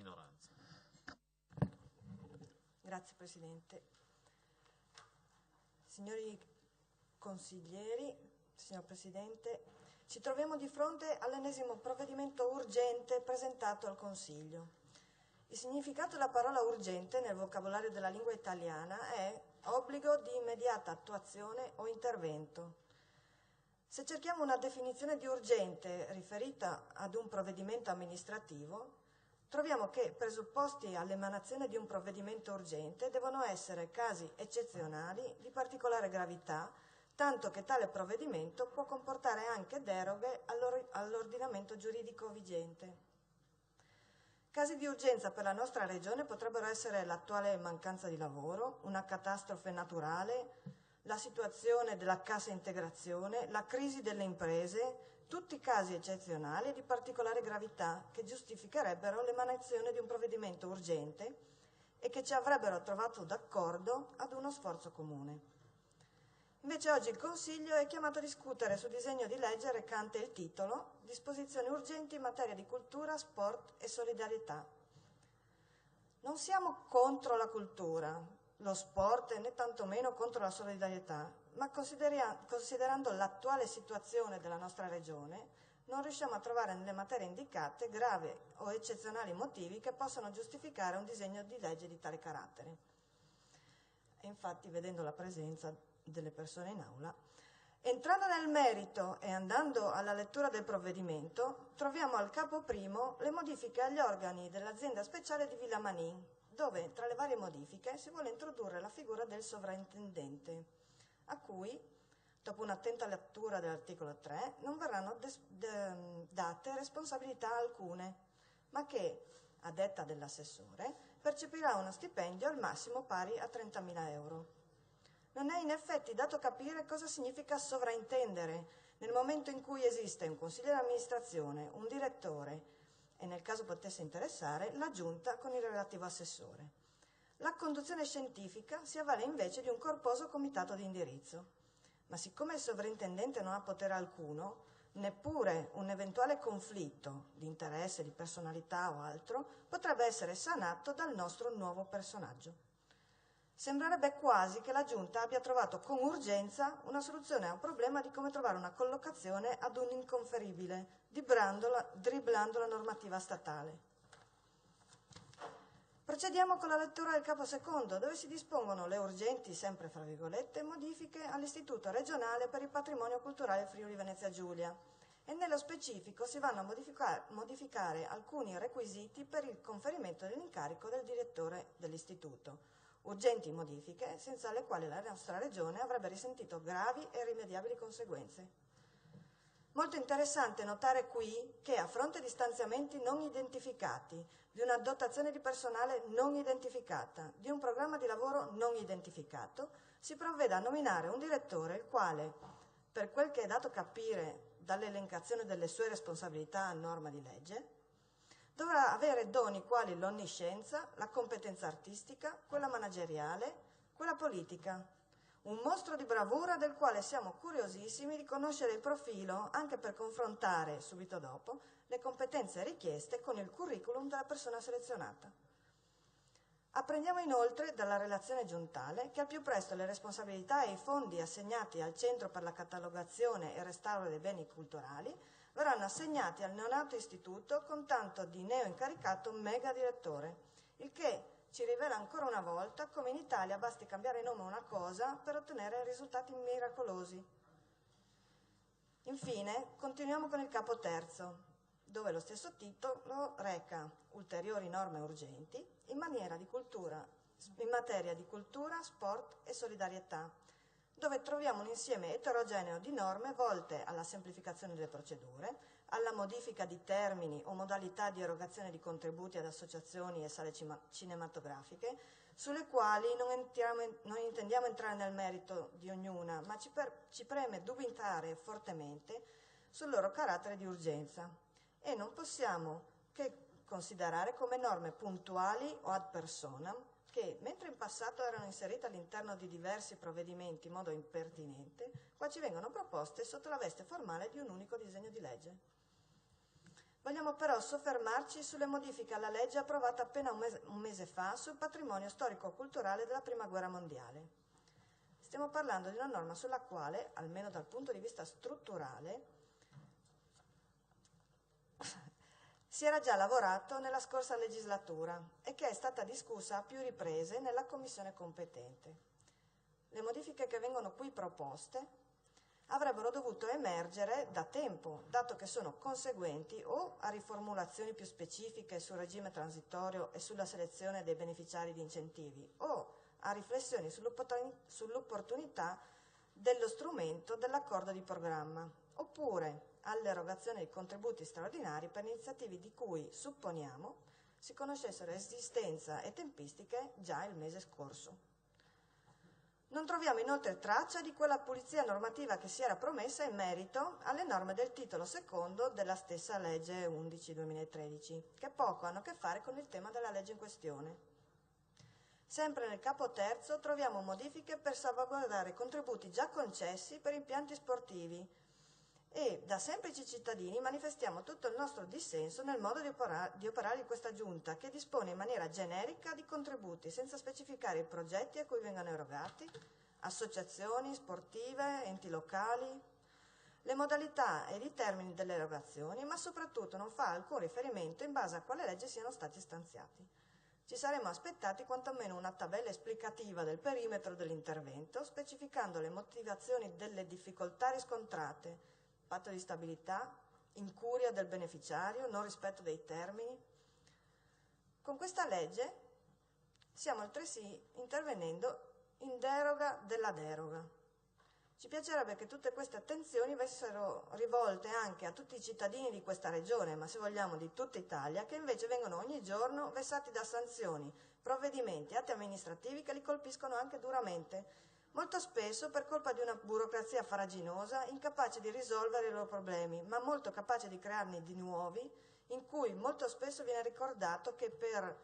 minoranza. Grazie Presidente. Signori consiglieri, signor Presidente, ci troviamo di fronte all'ennesimo provvedimento urgente presentato al Consiglio. Il significato della parola urgente nel vocabolario della lingua italiana è obbligo di immediata attuazione o intervento. Se cerchiamo una definizione di urgente riferita ad un provvedimento amministrativo, troviamo che presupposti all'emanazione di un provvedimento urgente devono essere casi eccezionali di particolare gravità, tanto che tale provvedimento può comportare anche deroghe all'ordinamento giuridico vigente. Casi di urgenza per la nostra Regione potrebbero essere l'attuale mancanza di lavoro, una catastrofe naturale, la situazione della cassa integrazione, la crisi delle imprese, tutti casi eccezionali e di particolare gravità che giustificherebbero l'emanazione di un provvedimento urgente e che ci avrebbero trovato d'accordo ad uno sforzo comune. Invece oggi il Consiglio è chiamato a discutere sul disegno di legge recante il titolo Disposizioni urgenti in materia di cultura, sport e solidarietà. Non siamo contro la cultura, lo sport né tantomeno contro la solidarietà, ma considerando l'attuale situazione della nostra Regione, non riusciamo a trovare nelle materie indicate gravi o eccezionali motivi che possano giustificare un disegno di legge di tale carattere. E infatti, vedendo la presenza delle persone in aula, entrando nel merito e andando alla lettura del provvedimento, troviamo al capo primo le modifiche agli organi dell'azienda speciale di Villa Manin, dove tra le varie modifiche si vuole introdurre la figura del sovrintendente, a cui, dopo un'attenta lettura dell'articolo 3, non verranno date responsabilità alcune, ma che, a detta dell'assessore, percepirà uno stipendio al massimo pari a 30.000 euro. Non è in effetti dato capire cosa significa sovraintendere nel momento in cui esiste un consiglio di amministrazione, un direttore e, nel caso potesse interessare, la giunta con il relativo assessore. La conduzione scientifica si avvale invece di un corposo comitato di indirizzo. Ma siccome il sovrintendente non ha potere alcuno, neppure un eventuale conflitto di interesse, di personalità o altro, potrebbe essere sanato dal nostro nuovo personaggio. Sembrerebbe quasi che la Giunta abbia trovato con urgenza una soluzione a un problema di come trovare una collocazione ad un inconferibile, dribblando la normativa statale. Procediamo con la lettura del capo secondo, dove si dispongono le urgenti, sempre fra virgolette, modifiche all'Istituto regionale per il patrimonio culturale Friuli Venezia Giulia e nello specifico si vanno a modificare alcuni requisiti per il conferimento dell'incarico del direttore dell'istituto. Urgenti modifiche senza le quali la nostra Regione avrebbe risentito gravi e irrimediabili conseguenze. Molto interessante notare qui che a fronte di stanziamenti non identificati, di una dotazione di personale non identificata, di un programma di lavoro non identificato, si provveda a nominare un direttore il quale, per quel che è dato capire dall'elencazione delle sue responsabilità a norma di legge, dovrà avere doni quali l'onniscienza, la competenza artistica, quella manageriale, quella politica. Un mostro di bravura del quale siamo curiosissimi di conoscere il profilo anche per confrontare, subito dopo, le competenze richieste con il curriculum della persona selezionata. Apprendiamo inoltre dalla relazione giuntale che al più presto le responsabilità e i fondi assegnati al Centro per la catalogazione e restauro dei beni culturali verranno assegnati al neonato istituto con tanto di neoincaricato mega direttore, il che ci rivela ancora una volta come in Italia basti cambiare nome a una cosa per ottenere risultati miracolosi. Infine, continuiamo con il capo terzo, dove lo stesso titolo reca ulteriori norme urgenti in materia di cultura, sport e solidarietà, dove troviamo un insieme eterogeneo di norme volte alla semplificazione delle procedure, alla modifica di termini o modalità di erogazione di contributi ad associazioni e sale cinematografiche, sulle quali non intendiamo entrare nel merito di ognuna, ma ci preme dubitare fortemente sul loro carattere di urgenza e non possiamo che considerare come norme puntuali o ad personam che, mentre in passato erano inserite all'interno di diversi provvedimenti in modo impertinente, qua ci vengono proposte sotto la veste formale di un unico disegno di legge. Vogliamo però soffermarci sulle modifiche alla legge approvata appena un mese fa sul patrimonio storico-culturale della Prima Guerra Mondiale. Stiamo parlando di una norma sulla quale, almeno dal punto di vista strutturale, si era già lavorato nella scorsa legislatura e che è stata discussa a più riprese nella commissione competente. Le modifiche che vengono qui proposte avrebbero dovuto emergere da tempo, dato che sono conseguenti o a riformulazioni più specifiche sul regime transitorio e sulla selezione dei beneficiari di incentivi, o a riflessioni sull'opportunità dello strumento dell'accordo di programma, oppure all'erogazione di contributi straordinari per iniziative di cui, supponiamo, si conoscessero esistenza e tempistiche già il mese scorso. Non troviamo inoltre traccia di quella pulizia normativa che si era promessa in merito alle norme del titolo secondo della stessa legge 11/2013, che poco hanno a che fare con il tema della legge in questione. Sempre nel capo terzo troviamo modifiche per salvaguardare contributi già concessi per impianti sportivi e da semplici cittadini manifestiamo tutto il nostro dissenso nel modo di operare di questa giunta, che dispone in maniera generica di contributi senza specificare i progetti a cui vengono erogati, associazioni sportive, enti locali, le modalità ed i termini delle erogazioni, ma soprattutto non fa alcun riferimento in base a quale legge siano stati stanziati. Ci saremmo aspettati quantomeno una tabella esplicativa del perimetro dell'intervento, specificando le motivazioni delle difficoltà riscontrate, patto di stabilità, incuria del beneficiario, non rispetto dei termini. Con questa legge stiamo altresì intervenendo in deroga della deroga. Ci piacerebbe che tutte queste attenzioni vessero rivolte anche a tutti i cittadini di questa regione, ma se vogliamo di tutta Italia, che invece vengono ogni giorno vessati da sanzioni, provvedimenti, atti amministrativi che li colpiscono anche duramente, molto spesso per colpa di una burocrazia farraginosa, incapace di risolvere i loro problemi, ma molto capace di crearne di nuovi, in cui molto spesso viene ricordato che per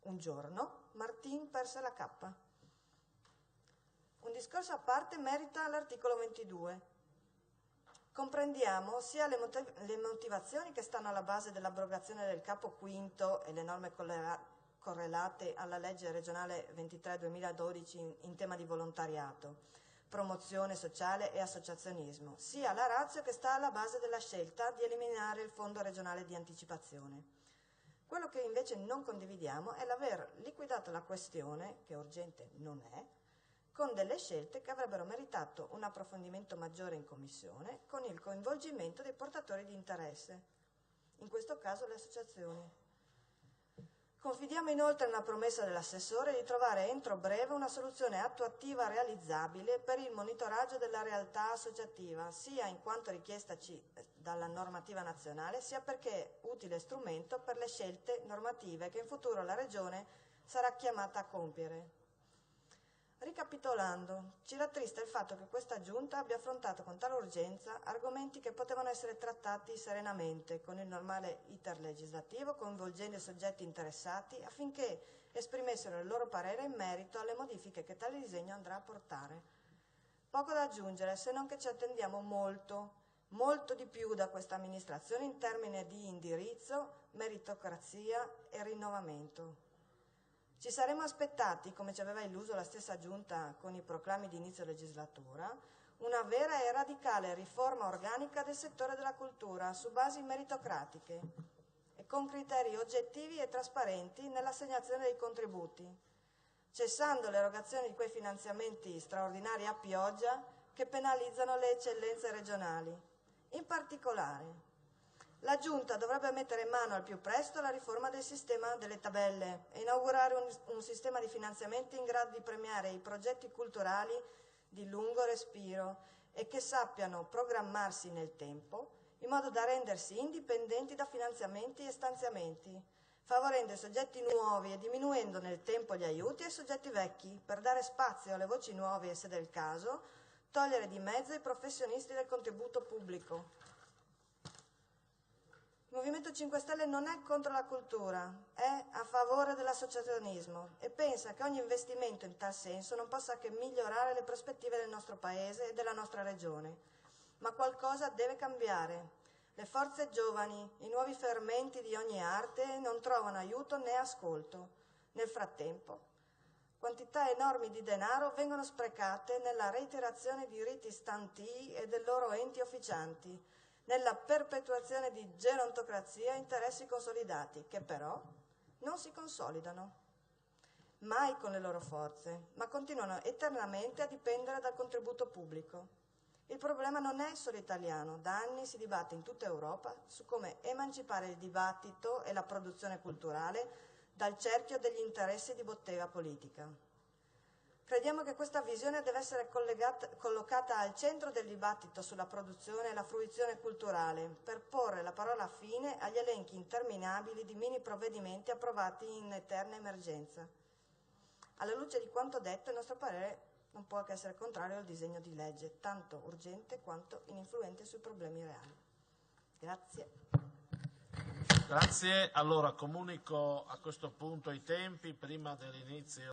un giorno Martin perse la cappa. Un discorso a parte merita l'articolo 22. Comprendiamo sia le motivazioni che stanno alla base dell'abrogazione del capo quinto e le norme correlate alla legge regionale 23/2012 in tema di volontariato, promozione sociale e associazionismo, sia la ratio che sta alla base della scelta di eliminare il fondo regionale di anticipazione. Quello che invece non condividiamo è l'aver liquidato la questione, che urgente non è, con delle scelte che avrebbero meritato un approfondimento maggiore in commissione, con il coinvolgimento dei portatori di interesse, in questo caso le associazioni. Confidiamo inoltre nella promessa dell'assessore di trovare entro breve una soluzione attuativa realizzabile per il monitoraggio della realtà associativa, sia in quanto richiestaci dalla normativa nazionale, sia perché è utile strumento per le scelte normative che in futuro la Regione sarà chiamata a compiere. Ricapitolando, ci rattrista il fatto che questa Giunta abbia affrontato con tale urgenza argomenti che potevano essere trattati serenamente, con il normale iter legislativo, coinvolgendo i soggetti interessati, affinché esprimessero il loro parere in merito alle modifiche che tale disegno andrà a portare. Poco da aggiungere, se non che ci attendiamo molto di più da questa amministrazione in termini di indirizzo, meritocrazia e rinnovamento. Ci saremmo aspettati, come ci aveva illuso la stessa Giunta con i proclami di inizio legislatura, una vera e radicale riforma organica del settore della cultura su basi meritocratiche e con criteri oggettivi e trasparenti nell'assegnazione dei contributi, cessando l'erogazione di quei finanziamenti straordinari a pioggia che penalizzano le eccellenze regionali. In particolare, la Giunta dovrebbe mettere in mano al più presto la riforma del sistema delle tabelle e inaugurare un sistema di finanziamenti in grado di premiare i progetti culturali di lungo respiro e che sappiano programmarsi nel tempo, in modo da rendersi indipendenti da finanziamenti e stanziamenti, favorendo i soggetti nuovi e diminuendo nel tempo gli aiuti ai soggetti vecchi, per dare spazio alle voci nuove e, se del caso, togliere di mezzo i professionisti del contributo pubblico. Il Movimento 5 Stelle non è contro la cultura, è a favore dell'associazionismo e pensa che ogni investimento in tal senso non possa che migliorare le prospettive del nostro Paese e della nostra Regione. Ma qualcosa deve cambiare. Le forze giovani, i nuovi fermenti di ogni arte non trovano aiuto né ascolto. Nel frattempo, quantità enormi di denaro vengono sprecate nella reiterazione di riti stantii e dei loro enti officianti, nella perpetuazione di gerontocrazia e interessi consolidati, che però non si consolidano mai con le loro forze, ma continuano eternamente a dipendere dal contributo pubblico. Il problema non è solo italiano, da anni si dibatte in tutta Europa su come emancipare il dibattito e la produzione culturale dal cerchio degli interessi di bottega politica. Crediamo che questa visione deve essere collocata al centro del dibattito sulla produzione e la fruizione culturale, per porre la parola fine agli elenchi interminabili di mini provvedimenti approvati in eterna emergenza. Alla luce di quanto detto, il nostro parere non può che essere contrario al disegno di legge, tanto urgente quanto ininfluente sui problemi reali. Grazie. Grazie. Allora, comunico a questo punto i tempi prima dell'inizio